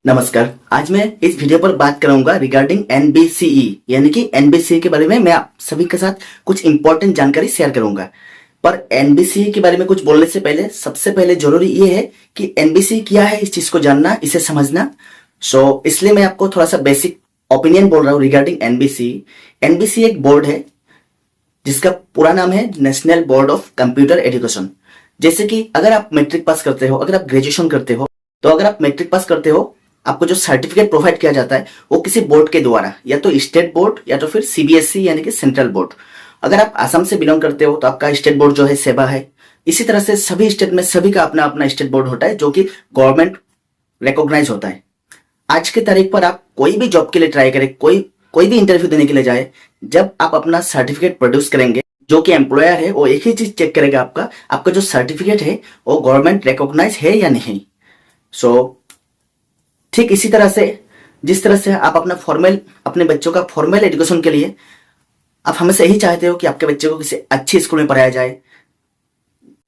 नमस्कार। आज मैं इस वीडियो पर बात करूंगा रिगार्डिंग एनबीसीई यानी कि एनबीसीई के बारे में मैं आप सभी के साथ कुछ इंपॉर्टेंट जानकारी शेयर करूंगा। पर एनबीसीई के बारे में कुछ बोलने से पहले सबसे पहले जरूरी ये है कि एनबीसीई क्या है, इस चीज को जानना, इसे समझना। इसलिए मैं आपको थोड़ा सा बेसिक ओपिनियन बोल रहा हूँ रिगार्डिंग एनबीसीई। एनबीसीई एक बोर्ड है जिसका पूरा नाम है national board of computer education. जैसे कि अगर आप मैट्रिक पास करते हो, अगर आप ग्रेजुएशन करते हो, तो अगर आप मैट्रिक पास करते हो, आपको जो सर्टिफिकेट प्रोवाइड किया जाता है वो किसी बोर्ड के द्वारा, या तो स्टेट बोर्ड या तो फिर सीबीएसई यानी कि सेंट्रल बोर्ड। अगर आप असम से बिलोंग करते हो तो आपका स्टेट बोर्ड जो है सेवा है। इसी तरह से सभी स्टेट में सभी का अपना अपना स्टेट बोर्ड होता है जो कि गवर्नमेंट रिकॉग्नाइज होता है। आज की तारीख पर आप कोई भी जॉब के लिए ट्राई करें, कोई भी इंटरव्यू देने के लिए जाए, जब आप अपना सर्टिफिकेट प्रोड्यूस करेंगे, जो कि एम्प्लॉयर है वो एक ही चीज चेक करेगा, आपका जो सर्टिफिकेट है वो गवर्नमेंट रिकॉग्नाइज है या नहीं। ठीक इसी तरह से जिस तरह से आप अपने बच्चों का फॉर्मल एजुकेशन के लिए आप हमेशा यही चाहते हो कि आपके बच्चे को किसी अच्छी स्कूल में पढ़ाया जाए,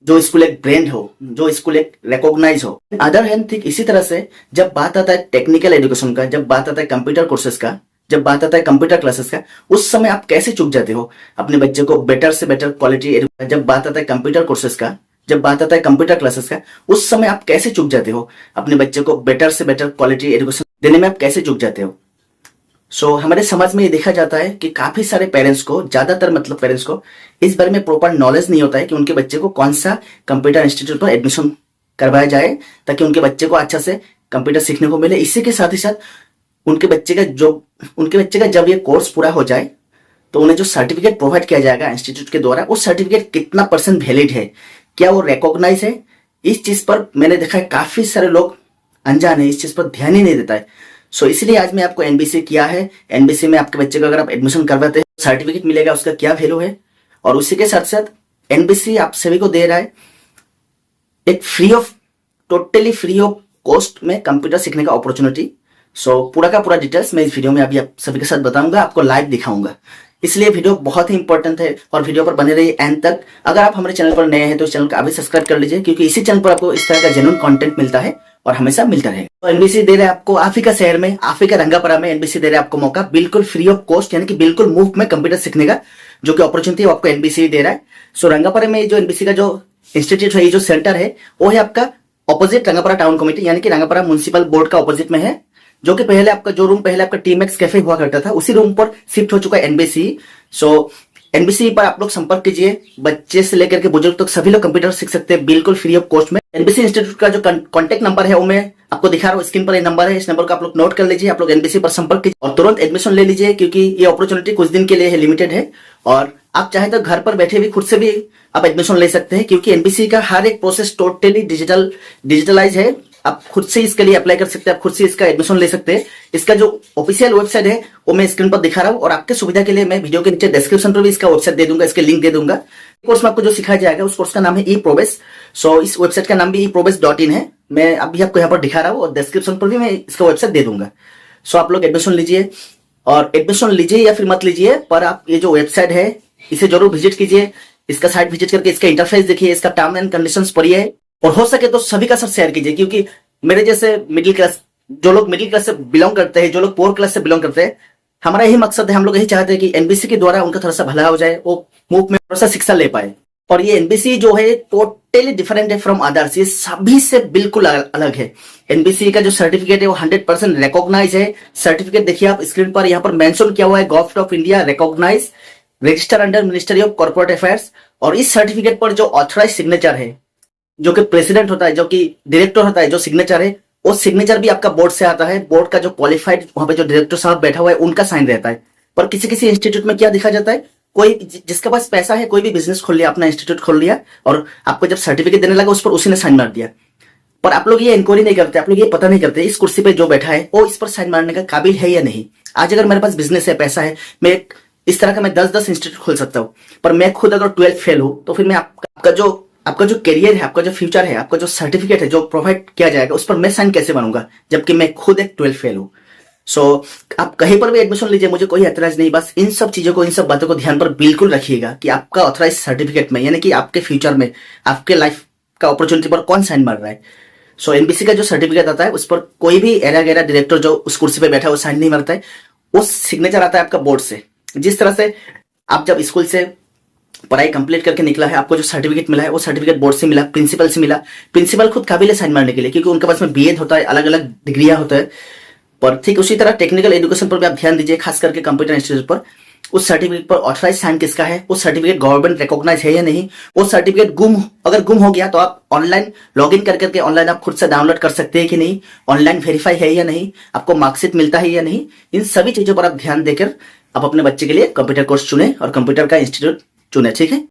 जो स्कूल एक ब्रांड हो, जो स्कूल एक रिकॉग्नाइज हो। अदर हैंड ठीक इसी तरह से जब बात आता है टेक्निकल एजुकेशन का, जब बात आता है कंप्यूटर कोर्सेज का, जब बात आता है कंप्यूटर क्लासेस का, उस समय आप कैसे चूक जाते हो अपने बच्चे को बेटर से बेटर क्वालिटी। जब बात आता है कंप्यूटर कोर्सेज का, जब बात आता है कंप्यूटर क्लासेस का, उस समय आप कैसे चूक जाते हो अपने बच्चे को बेटर से बेटर क्वालिटी एजुकेशन देने में, आप कैसे चूक जाते हो। हमारे समाज में ये देखा जाता है कि काफी सारे पेरेंट्स को, ज्यादातर मतलब पेरेंट्स को इस बारे में प्रॉपर नॉलेज नहीं होता है कि उनके बच्चे को कौन सा कंप्यूटर इंस्टीट्यूट पर एडमिशन करवाया जाए ताकि उनके बच्चे को अच्छा से कंप्यूटर सीखने को मिले। इसी के साथ ही साथ उनके बच्चे का जब ये कोर्स पूरा हो जाए तो उन्हें जो सर्टिफिकेट प्रोवाइड किया जाएगा इंस्टीट्यूट के द्वारा, वो सर्टिफिकेट कितना परसेंट वैलिड है, क्या वो रिकॉग्नाइज है। इस चीज पर मैंने देखा है काफी सारे लोग अनजान है, इस चीज पर ध्यान ही नहीं देता है। इसलिए आज मैं आपको एनबीसी क्या है, एनबीसी में आपके बच्चे को अगर आप एडमिशन करवाते हैं सर्टिफिकेट मिलेगा, उसका क्या वैल्यू है, और उसी के साथ साथ एनबीसी आप सभी को दे रहा है एक टोटली फ्री ऑफ कॉस्ट में कंप्यूटर सीखने का अपॉर्चुनिटी। पूरा का पूरा डिटेल्स मैं इस वीडियो में अभी आप सभी के साथ बताऊंगा, आपको लाइव दिखाऊंगा। इसलिए वीडियो बहुत ही इंपॉर्टेंट है और वीडियो पर बने रहिए एंड तक। अगर आप हमारे चैनल पर नए हैं तो इस चैनल को अभी सब्सक्राइब कर लीजिए, क्योंकि इसी चैनल पर आपको इस तरह का जेन्युइन कंटेंट मिलता है और हमेशा मिलता रहेगा। तो एनबीसी दे रहे हैं आपको आप ही का शहर में, आप ही का रंगापरा में एनबीसी दे रहे हैं आपको मौका, बिल्कुल फ्री ऑफ कॉस्ट, यानी कि बिल्कुल मुफ्त में कंप्यूटर सीखने का जो कि अपॉर्चुनिटी है आपको एनबीसी दे रहा है। रंगापरा में जो एनबीसी का जो इंस्टीट्यूट है, जो सेंटर है, वो है आपका ऑपोजिट रंगापरा टाउन कमेटी यानी कि रंगापरा म्युनिसिपल बोर्ड का ऑपोजिट में है, जो कि पहले आपका टीमैक्स कैफे हुआ करता था, उसी रूम पर शिफ्ट हो चुका है एनबीसी। एनबीसी पर आप लोग संपर्क कीजिए, बच्चे से लेकर के बुजुर्ग तक सभी लोग कंप्यूटर सीख सकते हैं बिल्कुल फ्री ऑफ कॉस्ट में। एनबीसी इंस्टीट्यूट का जो कॉन्टैक्ट नंबर है वो मैं आपको दिखा रहा हूँ स्क्रीन पर, ये नंबर है, इस नंबर को आप लोग नोट कर लीजिए, आप लोग एनबीसी पर संपर्क कीजिए और तुरंत एडमिशन ले लीजिए, क्योंकि ये अपॉर्चुनिटी कुछ दिन के लिए है, लिमिटेड है। और आप चाहे तो घर पर बैठे भी खुद से भी आप एडमिशन ले सकते हैं, क्योंकि एनबीसी का हर एक प्रोसेस टोटली डिजिटलाइज है। आप खुद से इसके लिए अप्लाई कर सकते हैं, आप खुद से इसका एडमिशन ले सकते हैं। इसका जो ऑफिशियल वेबसाइट है वो मैं स्क्रीन पर दिखा रहा हूँ, और आपके सुविधा के लिए मैं वीडियो के नीचे डिस्क्रिप्शन पर भी इसका वेबसाइट दे दूंगा, इसके लिंक दे दूंगा। कोर्स में आपको जो सिखाया जाएगा उस कोर्स का नाम है ई प्रोबेस। इस वेबसाइट का नाम भी eprobes.in है, मैं अभी आपको यहाँ पर दिखा रहा हूँ, और डिस्क्रिप्शन पर भी मैं इसका वेबसाइट दे दूंगा। आप लोग एडमिशन लीजिए, और एडमिशन लीजिए या फिर मत लीजिए, पर आप ये जो वेबसाइट है इसे जरूर विजिट कीजिए, इसका साइट विजिट करके इसका इंटरफेस देखिए, इसका टर्म एंड कंडीशंस पढ़िए, और हो सके तो सभी का साथ शेयर कीजिए, क्योंकि मेरे जैसे मिडिल क्लास, जो लोग मिडिल क्लास से बिलोंग करते हैं, जो लोग पुअर क्लास से बिलोंग करते हैं, हमारा यही मकसद है, हम लोग यही चाहते हैं कि एनबीसी के द्वारा उनका थोड़ा सा भला हो जाए, वो मुफ्त में थोड़ा सा शिक्षा ले पाए। और ये एनबीसी जो है टोटली डिफरेंट है फ्रॉम अदर्स, ये सभी से बिल्कुल अलग है। एनबीसी का जो सर्टिफिकेट है वो 100% रिकॉग्नाइज है। सर्टिफिकेट देखिए आप स्क्रीन पर, यहाँ पर मेंशन किया हुआ है government of India recognise, register under ministry of corporate affairs. और इस सर्टिफिकेट पर जो ऑथराइज सिग्नेचर है, जो कि प्रेसिडेंट होता है, जो कि डायरेक्टर होता है, जो सिग्नेचर है, वो सिग्नेचर भी आपका बोर्ड से आता है। बोर्ड का जो क्वालिफाइड वहां पे जो डायरेक्टर साहब बैठा हुआ है उनका साइन रहता है। पर किसी किसी इंस्टीट्यूट में क्या देखा जाता है, कोई जिसके पास पैसा है, कोई भी बिजनेस खोल लिया, अपना इंस्टीट्यूट खोल लिया, और आपको जब सर्टिफिकेट देने लगा उस पर उसी ने साइन मार दिया। पर आप लोग ये इंक्वायरी नहीं करते, आप लोग ये पता नहीं करते इस कुर्सी पे जो बैठा है वो इस पर साइन मारने का काबिल है या नहीं। आज अगर मेरे पास बिजनेस है, पैसा है, मैं इस तरह का मैं 10-10 इंस्टीट्यूट खोल सकता हूँ, पर मैं खुद अगर 12th फेल हूं तो फिर मैं आपका जो करियर है, आपका जो फ्यूचर है, आपका जो सर्टिफिकेट है जो प्रोवाइड किया जाएगा उस पर मैं साइन कैसे बनूंगा, जबकि मैं खुद एक 12th फेल हूं। आप कहीं पर भी एडमिशन लीजिए, मुझे कोई ऐतराज नहीं, बस इन सब चीजों को, इन सब बातों को ध्यान पर बिल्कुल रखिएगा कि आपका ऑथराइज सर्टिफिकेट में, यानी कि आपके फ्यूचर में, आपके लाइफ का अपॉर्चुनिटी पर कौन साइन मार रहा है। सो एनबीसी का जो सर्टिफिकेट आता है उस पर कोई भी एरा गैरा डायरेक्टर जो उस कुर्सी पे बैठा है वो साइन नहीं मारता है, वो सिग्नेचर आता है आपका बोर्ड से। जिस तरह से आप जब स्कूल से पढ़ाई कंप्लीट करके निकला है, आपको जो सर्टिफिकेट मिला है वो सर्टिफिकेट बोर्ड से मिला, प्रिंसिपल से मिला। प्रिंसिपल खुद काबिल है साइन मारने के लिए, क्योंकि उनके पास में बीएड होता है, अलग अलग डिग्रियां होता है। पर ठीक उसी तरह टेक्निकल एजुकेशन पर भी आप ध्यान दीजिए, खास करके कंप्यूटर इंस्टीट्यूट पर। उस सर्टिफिकेट पर ऑथराइज साइन किसका है, वो सर्टिफिकेट गवर्नमेंट रिकॉग्नाइज है या नहीं, वो सर्टिफिकेट अगर गुम हो गया तो आप ऑनलाइन लॉग इन करके ऑनलाइन आप खुद से डाउनलोड कर सकते हैं कि नहीं, ऑनलाइन वेरीफाई है या नहीं, आपको मार्कशीट मिलता है या नहीं। इन सभी चीजों पर आप ध्यान देकर आप अपने बच्चे के लिए कंप्यूटर कोर्स चुने और कंप्यूटर का इंस्टीट्यूट चुने, ठीक है।